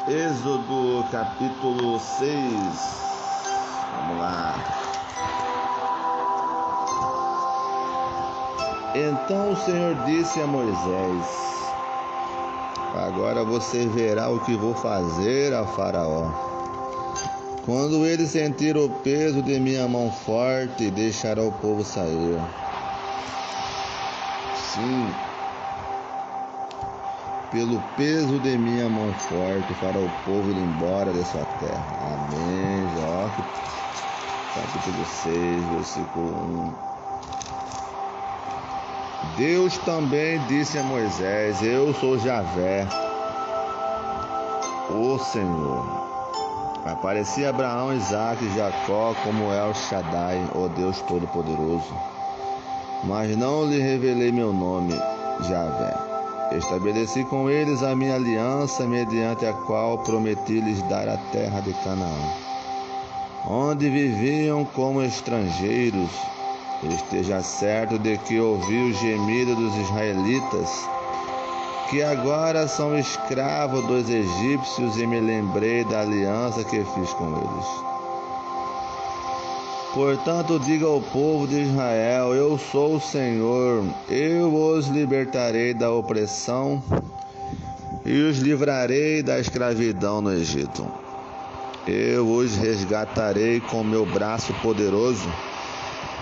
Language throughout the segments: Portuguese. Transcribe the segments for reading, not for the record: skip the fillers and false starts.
Êxodo capítulo 6. Vamos lá. Então o Senhor disse a Moisés: agora você verá o que vou fazer a Faraó. Quando ele sentir o peso de minha mão forte, deixará o povo sair. Sim, pelo peso de minha mão forte, fará o povo ir embora de sua terra. Amém. Jó, capítulo 6, versículo 1. Deus também disse a Moisés: eu sou Javé, o Senhor. Aparecia Abraão, Isaque e Jacó como El Shaddai, o Deus Todo-Poderoso. Mas não lhe revelei meu nome, Javé. Estabeleci com eles a minha aliança, mediante a qual prometi-lhes dar a terra de Canaã, onde viviam como estrangeiros. Esteja certo de que ouvi o gemido dos israelitas, que agora são escravos dos egípcios, e me lembrei da aliança que fiz com eles. Portanto, diga ao povo de Israel: eu sou o Senhor, eu os libertarei da opressão e os livrarei da escravidão no Egito. Eu os resgatarei com meu braço poderoso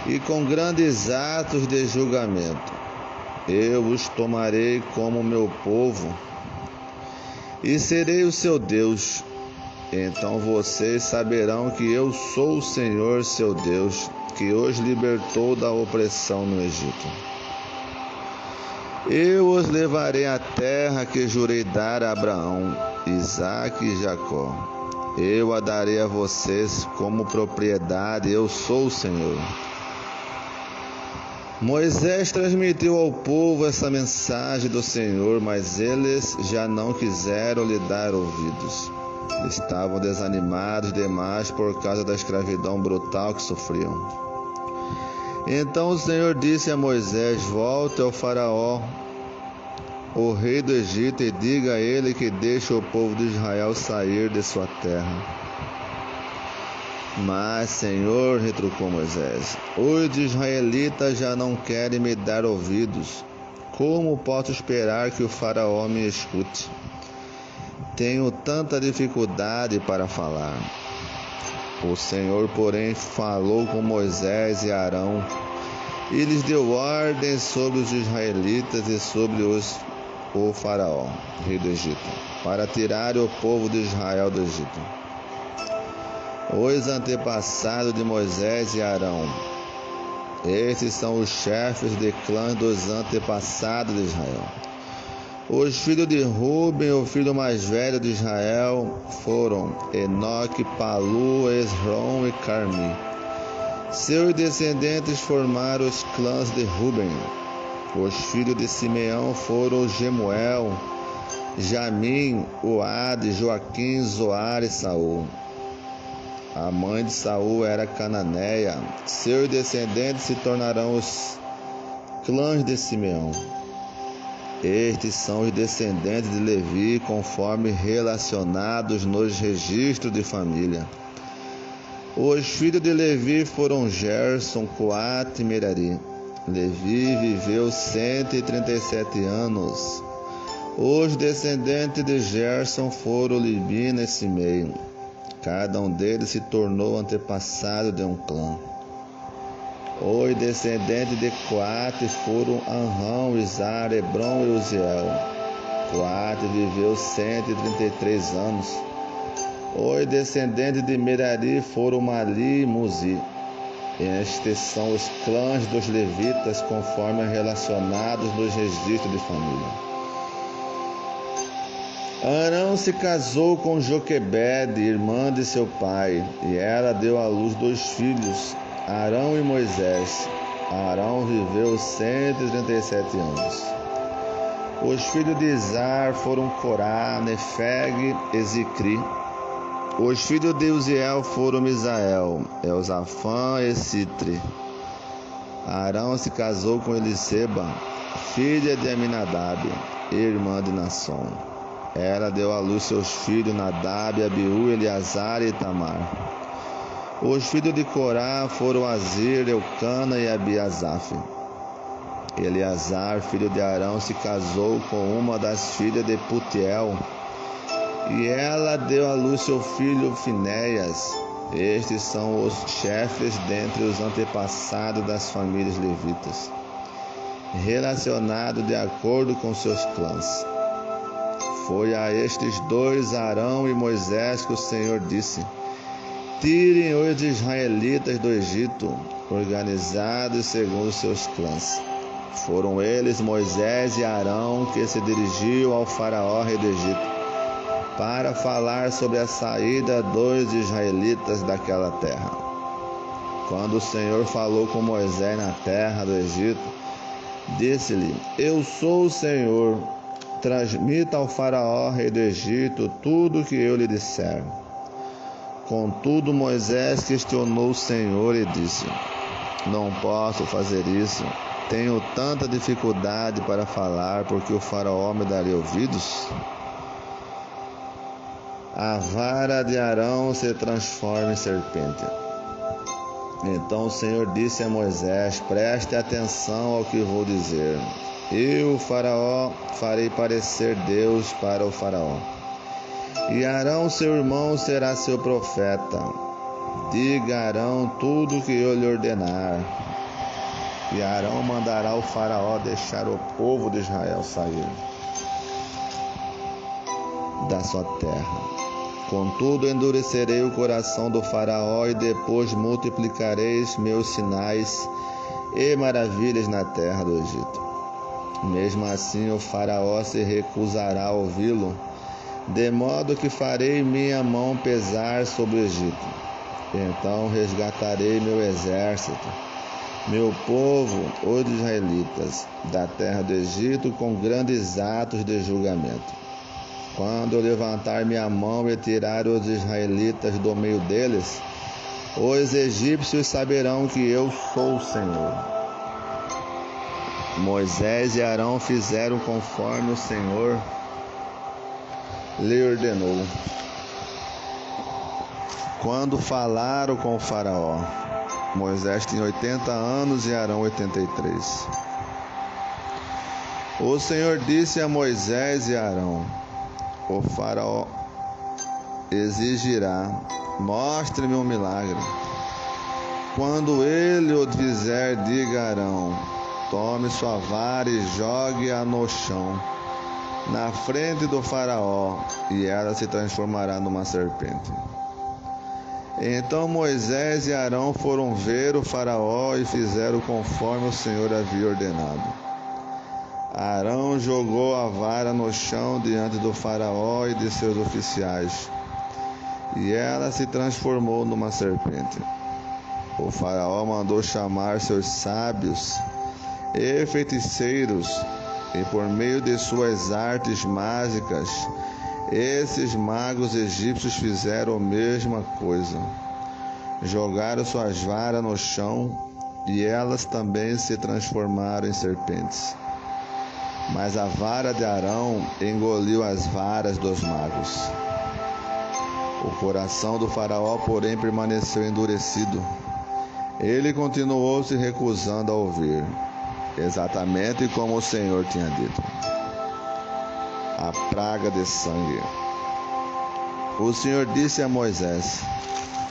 e com grandes atos de julgamento. Eu os tomarei como meu povo e serei o seu Deus. Então vocês saberão que eu sou o Senhor, seu Deus, que os libertou da opressão no Egito. Eu os levarei à terra que jurei dar a Abraão, Isaque e Jacó. Eu a darei a vocês como propriedade. Eu sou o Senhor. Moisés transmitiu ao povo essa mensagem do Senhor, mas eles já não quiseram lhe dar ouvidos. Estavam desanimados demais por causa da escravidão brutal que sofriam. Então o Senhor disse a Moisés: volte ao Faraó, o rei do Egito, e diga a ele que deixe o povo de Israel sair de sua terra. Mas, Senhor, retrucou Moisés, os israelitas já não querem me dar ouvidos. Como posso esperar que o Faraó me escute? Tenho tanta dificuldade para falar. O Senhor, porém, falou com Moisés e Arão e lhes deu ordens sobre os israelitas e sobre o Faraó, rei do Egito, para tirar o povo de Israel do Egito. Os antepassados de Moisés e Arão. Estes são os chefes de clãs dos antepassados de Israel. Os filhos de Ruben, o filho mais velho de Israel, foram Enoque, Palu, Esrom e Carmi. Seus descendentes formaram os clãs de Ruben. Os filhos de Simeão foram Gemuel, Jamim, Oade, Joaquim, Zoar e Saul. A mãe de Saul era Cananeia. Seus descendentes se tornarão os clãs de Simeão. Estes são os descendentes de Levi, conforme relacionados nos registros de família. Os filhos de Levi foram Gerson, Coate e Merari. Levi viveu 137 anos. Os descendentes de Gerson foram Libina e Simei. Cada um deles se tornou antepassado de um clã. Os descendentes de Coate foram Anrão, Izar, Hebron e Uziel. Coate viveu 133 anos. Os descendentes de Merari foram Mali e Muzi. Estes são os clãs dos levitas, conforme relacionados nos registros de família. Arão se casou com Joquebede, irmã de seu pai, e ela deu à luz 2 filhos, Arão e Moisés. Arão viveu 137 anos. Os filhos de Izar foram Corá, Nefeg e Zicri. Os filhos de Uziel foram Misael, Elzafã e Citri. Arão se casou com Eliseba, filha de Aminadab, irmã de Nasson. Ela deu à luz seus filhos Nadab, Abiú, Eleazar e Itamar. Os filhos de Corá foram Azir, Eucana e Abiasaf. Eleazar, filho de Arão, se casou com uma das filhas de Putiel, e ela deu à luz seu filho Finéias. Estes são os chefes dentre os antepassados das famílias levitas, relacionados de acordo com seus clãs. Foi a estes dois, Arão e Moisés, que o Senhor disse: tirem os israelitas do Egito, organizados segundo seus clãs. Foram eles, Moisés e Arão, que se dirigiam ao faraó, rei do Egito, para falar sobre a saída dos israelitas daquela terra. Quando o Senhor falou com Moisés na terra do Egito, disse-lhe: eu sou o Senhor, transmita ao faraó, rei do Egito, tudo o que eu lhe disser. Contudo, Moisés questionou o Senhor e disse: não posso fazer isso. Tenho tanta dificuldade para falar, porque o faraó me daria ouvidos. A vara de Arão se transforma em serpente. Então o Senhor disse a Moisés: preste atenção ao que vou dizer. Eu, o faraó, farei parecer Deus para o faraó, e Arão, seu irmão, será seu profeta. Diga a Arão tudo o que eu lhe ordenar, e Arão mandará o faraó deixar o povo de Israel sair da sua terra. Contudo, endurecerei o coração do faraó, e depois multiplicareis meus sinais e maravilhas na terra do Egito. Mesmo assim, o faraó se recusará a ouvi-lo, de modo que farei minha mão pesar sobre o Egito. Então resgatarei meu exército, meu povo, os israelitas, da terra do Egito, com grandes atos de julgamento. Quando eu levantar minha mão e tirar os israelitas do meio deles, os egípcios saberão que eu sou o Senhor. Moisés e Arão fizeram conforme o Senhor lhe ordenou. Quando falaram com o faraó, Moisés tinha 80 anos e Arão 83. O Senhor disse a Moisés e Arão: o faraó exigirá: mostre-me um milagre. Quando ele o fizer, diga a Arão: tome sua vara e jogue-a no chão, na frente do faraó, e ela se transformará numa serpente. Então Moisés e Arão foram ver o faraó e fizeram conforme o Senhor havia ordenado. Arão jogou a vara no chão diante do faraó e de seus oficiais, e ela se transformou numa serpente. O faraó mandou chamar seus sábios e feiticeiros, e por meio de suas artes mágicas, esses magos egípcios fizeram a mesma coisa. Jogaram suas varas no chão, e elas também se transformaram em serpentes. Mas a vara de Arão engoliu as varas dos magos. O coração do faraó, porém, permaneceu endurecido. Ele continuou se recusando a ouvir, exatamente como o Senhor tinha dito. A praga de sangue. O Senhor disse a Moisés: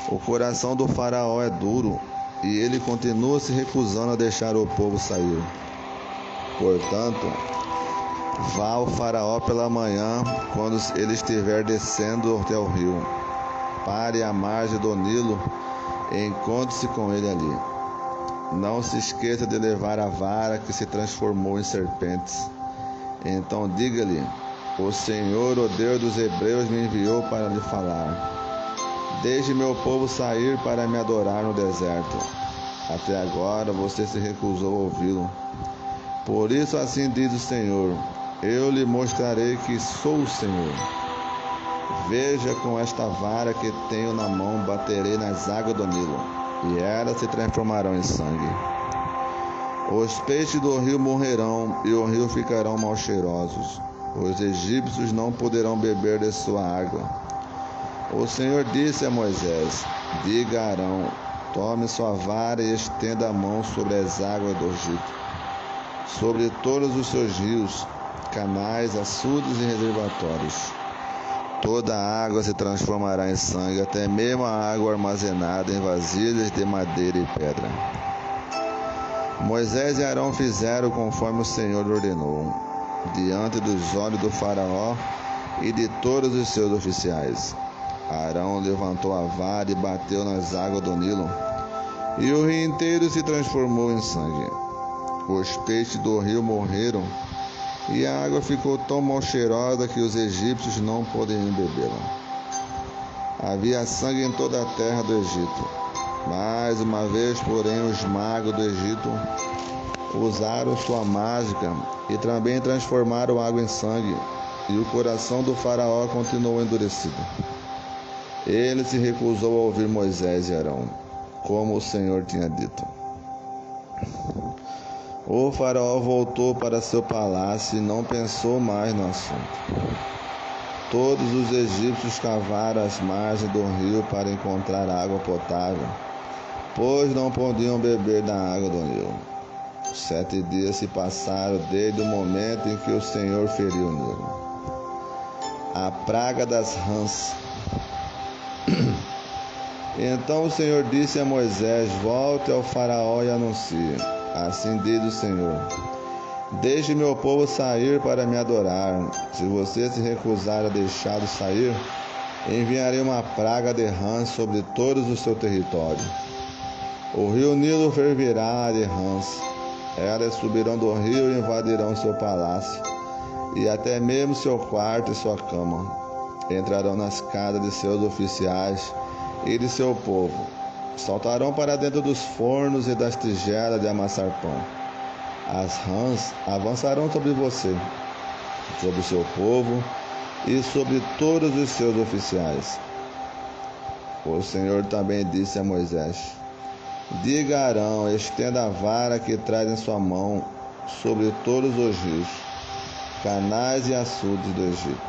o coração do faraó é duro, e ele continua se recusando a deixar o povo sair. Portanto, vá ao faraó pela manhã, quando ele estiver descendo até o rio. Pare à margem do Nilo e encontre-se com ele ali. Não se esqueça de levar a vara que se transformou em serpentes. Então diga-lhe: o Senhor, o Deus dos hebreus, me enviou para lhe falar. Deixe meu povo sair para me adorar no deserto. Até agora você se recusou a ouvi-lo. Por isso assim diz o Senhor: eu lhe mostrarei que sou o Senhor. Veja, com esta vara que tenho na mão, baterei nas águas do Nilo, e elas se transformarão em sangue. Os peixes do rio morrerão, e o rio ficarão mal cheirosos. Os egípcios não poderão beber de sua água. O Senhor disse a Moisés: diga a Arão: tome sua vara e estenda a mão sobre as águas do Egito, sobre todos os seus rios, canais, açudes e reservatórios. Toda a água se transformará em sangue, até mesmo a água armazenada em vasilhas de madeira e pedra. Moisés e Arão fizeram conforme o Senhor ordenou, diante dos olhos do faraó e de todos os seus oficiais. Arão levantou a vara e bateu nas águas do Nilo, e o rio inteiro se transformou em sangue. Os peixes do rio morreram, e a água ficou tão mal cheirosa que os egípcios não poderiam bebê-la. Havia sangue em toda a terra do Egito. Mais uma vez, porém, os magos do Egito usaram sua mágica e também transformaram a água em sangue, e o coração do faraó continuou endurecido. Ele se recusou a ouvir Moisés e Arão, como o Senhor tinha dito. O faraó voltou para seu palácio e não pensou mais no assunto. Todos os egípcios cavaram as margens do rio para encontrar água potável, pois não podiam beber da água do Nilo. 7 dias se passaram desde o momento em que o Senhor feriu o Nilo. A praga das rãs. Então o Senhor disse a Moisés: volte ao faraó e anuncie: assim diz o Senhor: deixe meu povo sair para me adorar. Se você se recusar a deixá-lo sair, enviarei uma praga de rãs sobre todos o seu território. O rio Nilo fervirá de rãs. Elas subirão do rio e invadirão seu palácio, e até mesmo seu quarto e sua cama. Entrarão nas casas de seus oficiais e de seu povo. Saltarão para dentro dos fornos e das tigelas de amassar pão. As rãs avançarão sobre você, sobre o seu povo e sobre todos os seus oficiais. O Senhor também disse a Moisés: diga a Arão: estenda a vara que traz em sua mão sobre todos os rios, canais e açudes do Egito,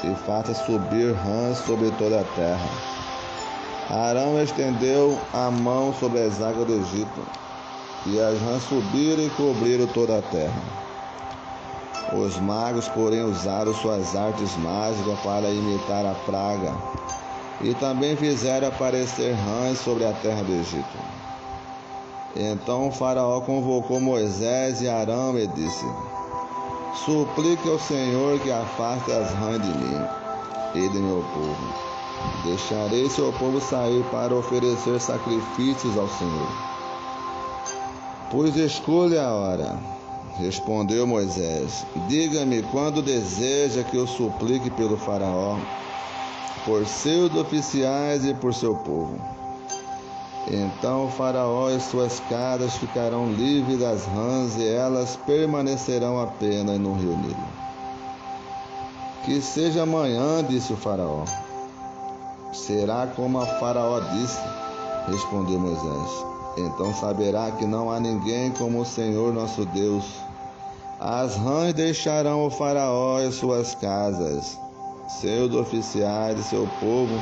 e faça subir rãs sobre toda a terra. Arão estendeu a mão sobre as águas do Egito, e as rãs subiram e cobriram toda a terra. Os magos, porém, usaram suas artes mágicas para imitar a praga, e também fizeram aparecer rãs sobre a terra do Egito. Então o faraó convocou Moisés e Arão e disse: suplique ao Senhor que afaste as rãs de mim e de meu povo. Deixarei seu povo sair para oferecer sacrifícios ao Senhor. Pois escolha a hora, respondeu Moisés. Diga-me quando deseja que eu suplique pelo faraó, por seus oficiais e por seu povo. Então o faraó e suas casas ficarão livres das rãs, e elas permanecerão apenas no rio Nilo. Que seja amanhã, disse o faraó. Será como a faraó disse, respondeu Moisés. Então saberá que não há ninguém como o Senhor nosso Deus. As rãs deixarão o faraó e suas casas, seus oficiais e seu povo,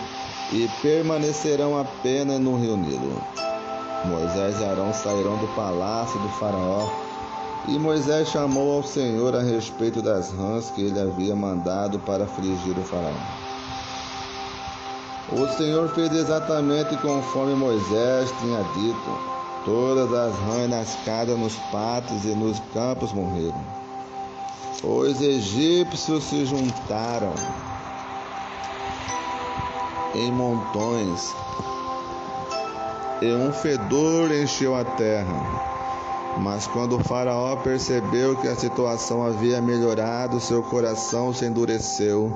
e permanecerão apenas no rio Nilo. Moisés e Arão sairão do palácio do faraó, e Moisés chamou ao Senhor a respeito das rãs que ele havia mandado para afligir o faraó. O Senhor fez exatamente conforme Moisés tinha dito. Todas as rãs nas casas, nos pátios e nos campos morreram. Os egípcios se juntaram em montões, e um fedor encheu a terra. Mas quando o faraó percebeu que a situação havia melhorado, seu coração se endureceu,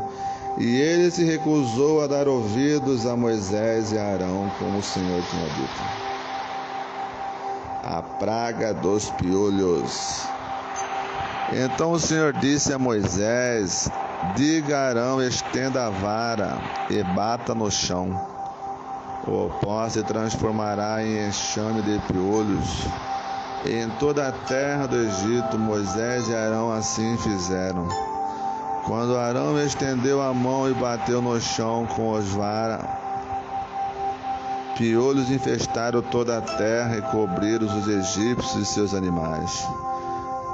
e ele se recusou a dar ouvidos a Moisés e a Arão, como o Senhor tinha dito. A praga dos piolhos. Então o Senhor disse a Moisés: diga a Arão: estenda a vara e bata no chão. O pó se transformará em enxame de piolhos. Em toda a terra do Egito, Moisés e Arão assim fizeram. Quando Arão estendeu a mão e bateu no chão com os varas, piolhos infestaram toda a terra e cobriram os egípcios e seus animais.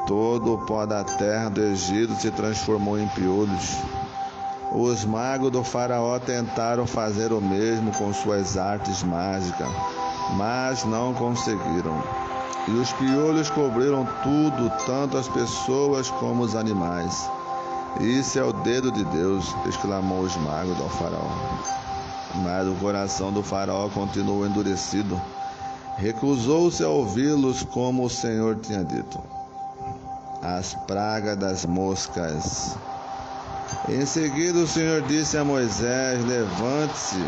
Todo o pó da terra do Egito se transformou em piolhos. Os magos do faraó tentaram fazer o mesmo com suas artes mágicas, mas não conseguiram. E os piolhos cobriram tudo, tanto as pessoas como os animais. Isso é o dedo de Deus, exclamou os magos ao faraó. Mas o coração do faraó continuou endurecido. Recusou-se a ouvi-los como o Senhor tinha dito. As pragas das moscas. Em seguida o Senhor disse a Moisés: levante-se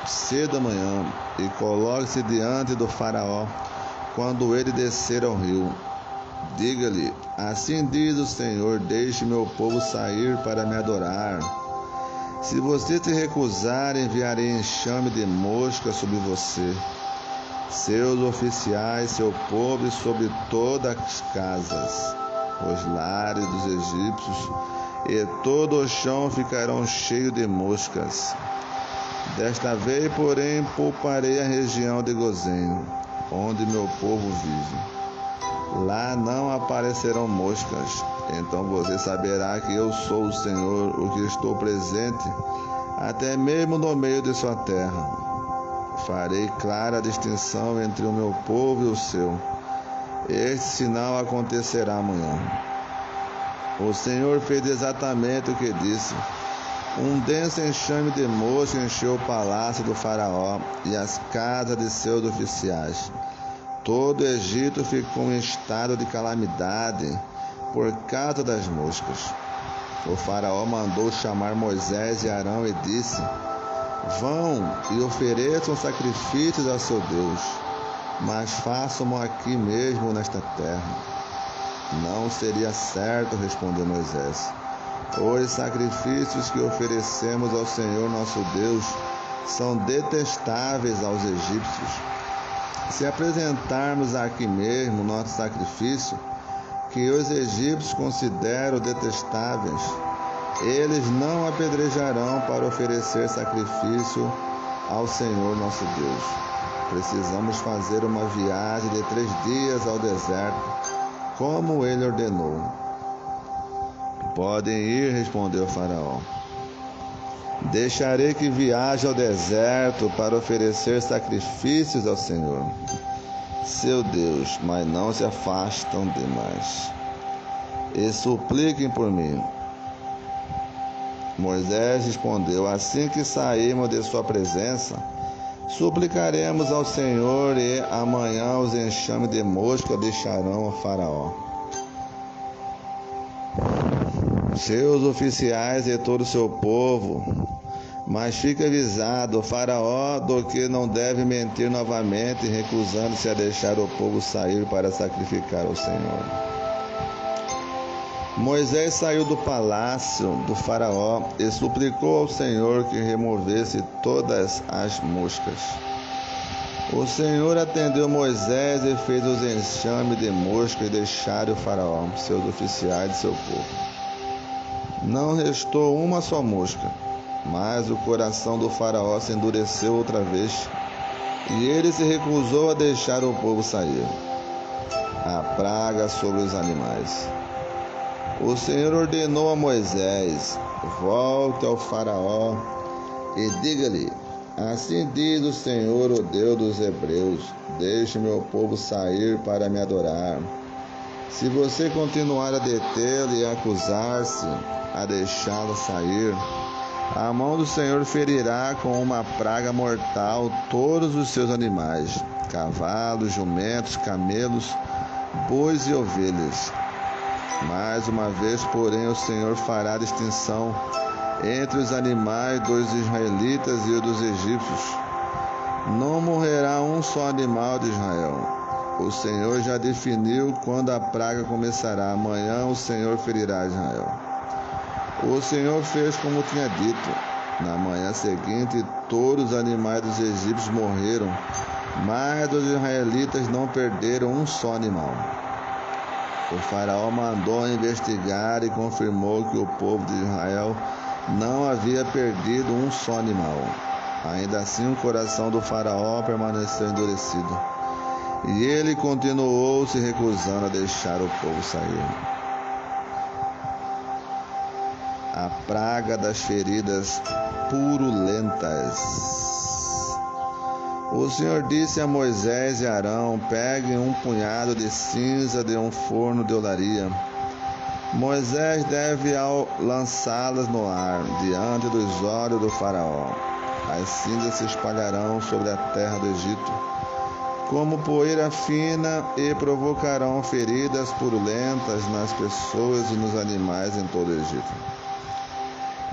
cedo amanhã e coloque-se diante do faraó quando ele descer ao rio. Diga-lhe: assim diz o Senhor, deixe meu povo sair para me adorar. Se você se recusar, enviarei enxame de moscas sobre você, seus oficiais, seu povo e sobre todas as casas, os lares dos egípcios, e todo o chão ficarão cheio de moscas. Desta vez, porém, pouparei a região de Gozém, onde meu povo vive. Lá não aparecerão moscas. Então você saberá que eu sou o Senhor, o que estou presente, até mesmo no meio de sua terra. Farei clara distinção entre o meu povo e o seu. Este sinal acontecerá amanhã. O Senhor fez exatamente o que disse. Um denso enxame de mosca encheu o palácio do faraó e as casas de seus oficiais. Todo o Egito ficou em estado de calamidade por causa das moscas. O faraó mandou chamar Moisés e Arão e disse: vão e ofereçam sacrifícios ao seu Deus, mas façam-no aqui mesmo nesta terra. Não seria certo, respondeu Moisés. Os sacrifícios que oferecemos ao Senhor nosso Deus são detestáveis aos egípcios. Se apresentarmos aqui mesmo nosso sacrifício, que os egípcios consideram detestáveis, eles não apedrejarão para oferecer sacrifício ao Senhor nosso Deus. Precisamos fazer uma viagem de 3 dias ao deserto, como ele ordenou. Podem ir, respondeu o faraó. Deixarei que viaje ao deserto para oferecer sacrifícios ao Senhor, seu Deus, mas não se afastam demais. E supliquem por mim. Moisés respondeu: assim que sairmos de sua presença, suplicaremos ao Senhor, e amanhã os enxames de mosca deixarão o faraó, seus oficiais e todo o seu povo. Mas fique avisado, o faraó, do que não deve mentir novamente, recusando-se a deixar o povo sair para sacrificar ao Senhor. Moisés saiu do palácio do faraó e suplicou ao Senhor que removesse todas as moscas. O Senhor atendeu Moisés e fez os enxames de mosca e deixaram o faraó, seus oficiais e seu povo. Não restou uma só mosca, mas o coração do faraó se endureceu outra vez, e ele se recusou a deixar o povo sair. A praga sobre os animais. O Senhor ordenou a Moisés: volte ao faraó e diga-lhe: assim diz o Senhor, o Deus dos hebreus, deixe meu povo sair para me adorar. Se você continuar a detê-lo e acusar-se a deixá-lo sair, a mão do Senhor ferirá com uma praga mortal todos os seus animais, cavalos, jumentos, camelos, bois e ovelhas. Mais uma vez, porém, o Senhor fará distinção entre os animais dos israelitas e os dos egípcios. Não morrerá um só animal de Israel. O Senhor já definiu quando a praga começará. Amanhã o Senhor ferirá Israel. O Senhor fez como tinha dito. Na manhã seguinte, todos os animais dos egípcios morreram, mas os israelitas não perderam um só animal. O faraó mandou investigar e confirmou que o povo de Israel não havia perdido um só animal. Ainda assim, o coração do faraó permaneceu endurecido, e ele continuou se recusando a deixar o povo sair. A praga das feridas purulentas. O Senhor disse a Moisés e Arão: peguem um punhado de cinza de um forno de olaria. Moisés deve lançá-las no ar, diante dos olhos do faraó. As cinzas se espalharão sobre a terra do Egito, como poeira fina, e provocarão feridas purulentas nas pessoas e nos animais em todo o Egito.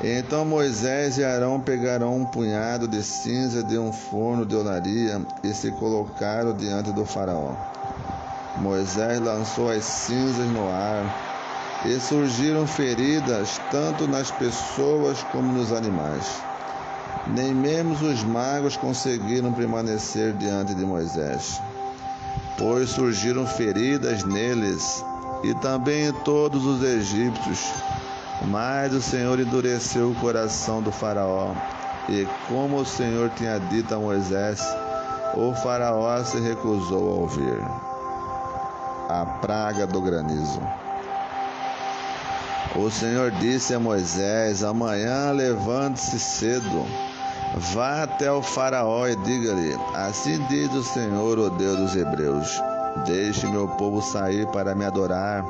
Então Moisés e Arão pegarão um punhado de cinza de um forno de olaria e se colocaram diante do faraó. Moisés lançou as cinzas no ar e surgiram feridas tanto nas pessoas como nos animais. Nem mesmo os magos conseguiram permanecer diante de Moisés, pois surgiram feridas neles e também em todos os egípcios. Mas o Senhor endureceu o coração do faraó, e como o Senhor tinha dito a Moisés, o faraó se recusou a ouvir. A praga do granizo. O Senhor disse a Moisés: amanhã levante-se cedo, vá até o faraó e diga-lhe: assim diz o Senhor, o Deus dos hebreus, deixe meu povo sair para me adorar.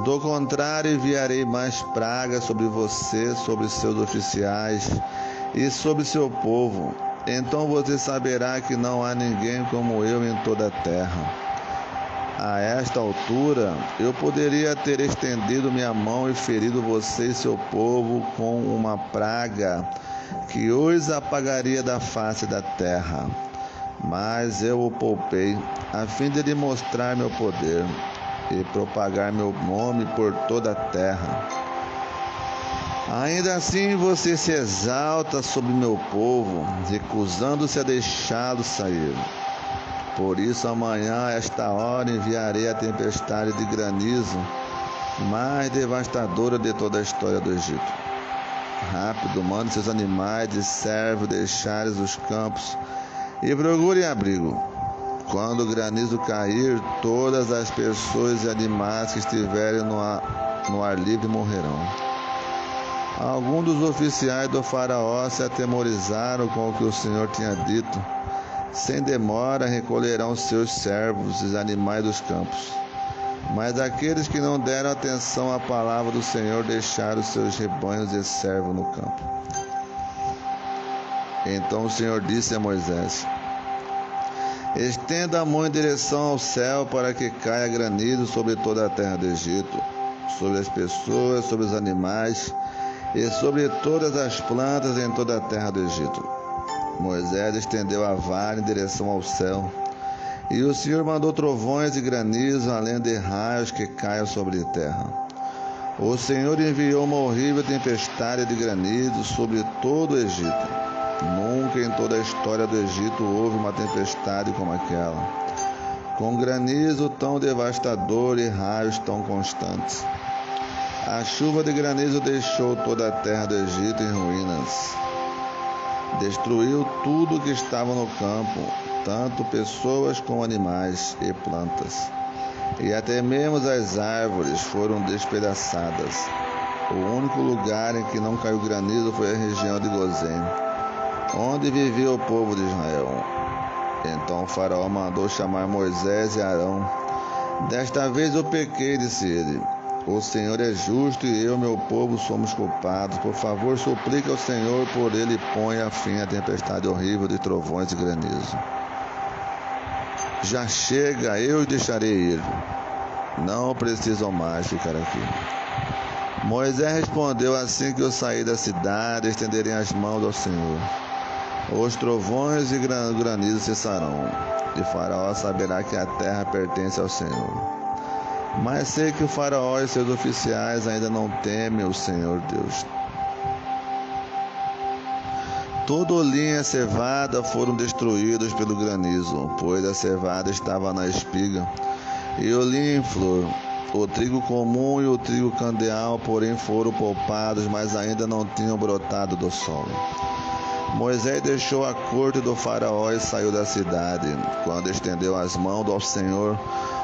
Do contrário, enviarei mais pragas sobre você, sobre seus oficiais e sobre seu povo. Então você saberá que não há ninguém como eu em toda a terra. A esta altura, eu poderia ter estendido minha mão e ferido você e seu povo com uma praga que os apagaria da face da terra. Mas eu o poupei, a fim de lhe mostrar meu poder e propagar meu nome por toda a terra. Ainda assim você se exalta sobre meu povo, recusando-se a deixá-lo sair. Por isso amanhã, a esta hora, enviarei a tempestade de granizo mais devastadora de toda a história do Egito. Rápido, mande seus animais de servo deixarem os campos e procurem abrigo. Quando o granizo cair, todas as pessoas e animais que estiverem no ar livre morrerão. Alguns dos oficiais do faraó se atemorizaram com o que o Senhor tinha dito. Sem demora recolherão seus servos e os animais dos campos. Mas aqueles que não deram atenção à palavra do Senhor deixaram seus rebanhos e servos no campo. Então o Senhor disse a Moisés: estenda a mão em direção ao céu para que caia granizo sobre toda a terra do Egito, sobre as pessoas, sobre os animais e sobre todas as plantas em toda a terra do Egito. Moisés estendeu a vara em direção ao céu, e o Senhor mandou trovões e granizo, além de raios que caiam sobre a terra. O Senhor enviou uma horrível tempestade de granizo sobre todo o Egito. Nunca em toda a história do Egito houve uma tempestade como aquela, com granizo tão devastador e raios tão constantes. A chuva de granizo deixou toda a terra do Egito em ruínas. Destruiu tudo que estava no campo, tanto pessoas como animais e plantas. E até mesmo as árvores foram despedaçadas. O único lugar em que não caiu granizo foi a região de Gozém, onde vivia o povo de Israel. Então o faraó mandou chamar Moisés e Arão. Desta vez eu pequei, disse ele. O Senhor é justo e eu, meu povo, somos culpados. Por favor, suplique ao Senhor, por ele ponha fim à tempestade horrível de trovões e granizo. Já chega, eu os deixarei ir. Não precisam mais ficar aqui. Moisés respondeu: assim que eu sair da cidade, estenderei as mãos ao Senhor. Os trovões e granizo cessarão, e Faraó saberá que a terra pertence ao Senhor. Mas sei que o faraó e seus oficiais ainda não temem o Senhor Deus. Todo o linho e a cevada foram destruídos pelo granizo, pois a cevada estava na espiga e o linho em flor. O trigo comum e o trigo candeal, porém, foram poupados, mas ainda não tinham brotado do solo. Moisés deixou a corte do faraó e saiu da cidade. Quando estendeu as mãos ao Senhor,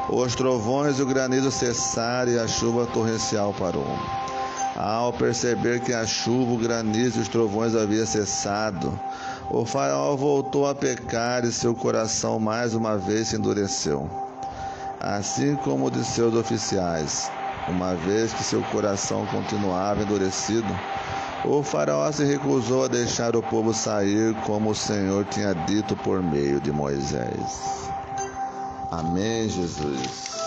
os trovões e o granizo cessaram e a chuva torrencial parou. Ao perceber que a chuva, o granizo e os trovões haviam cessado, o faraó voltou a pecar e seu coração mais uma vez se endureceu, assim como o de seus oficiais. Uma vez que seu coração continuava endurecido, o faraó se recusou a deixar o povo sair, como o Senhor tinha dito por meio de Moisés. Amém, Jesus.